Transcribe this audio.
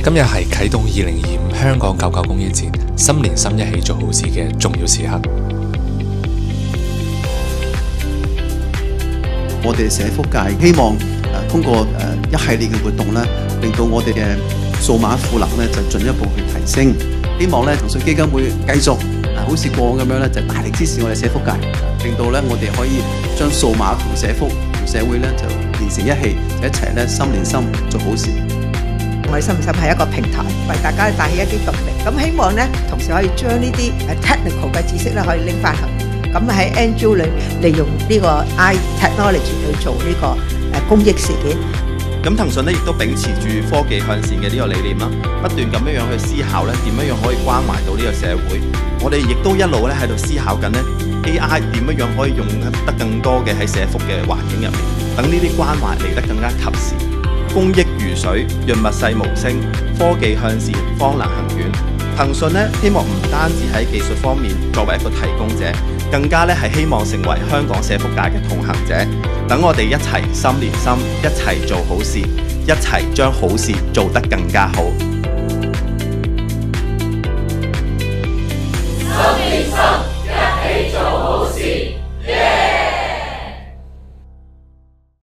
今日係啟動2025香港99公益節心連心一起做好事嘅重要時刻。我哋社福界希望通過一系列嘅活動咧，令到我哋嘅數碼賦能咧就進一步去提升。希望咧騰訊基金會繼續好似過往咁樣咧，就大力支持我哋社福界，令到咧我哋可以將數碼同社福同社會咧就連成一氣，就一齊咧心連心做好事。我哋心連心係一個平台，為大家帶起一啲動力。咁希望咧，同時可以將呢啲technical 嘅知識咧，可以拎翻去。咁喺 NGO 裏利用呢個 technology 去做呢個公益事件。咁騰訊咧亦都秉持住科技向善嘅呢個理念啦，不斷咁樣去思考咧點樣可以關懷到呢個社會。我哋亦都一路咧喺度思考緊咧 AI 點樣可以用得更多嘅喺社福嘅環境入面，等呢啲關懷嚟得更加及時。公益如水，潤物細無聲，科技向善，方能行遠。騰訊咧希望唔單止喺技術方面作為一個提供者，更加咧係希望成為香港社福界嘅同行者。等我哋一齊心連心，一齊做好事，一齊將好事做得更加好。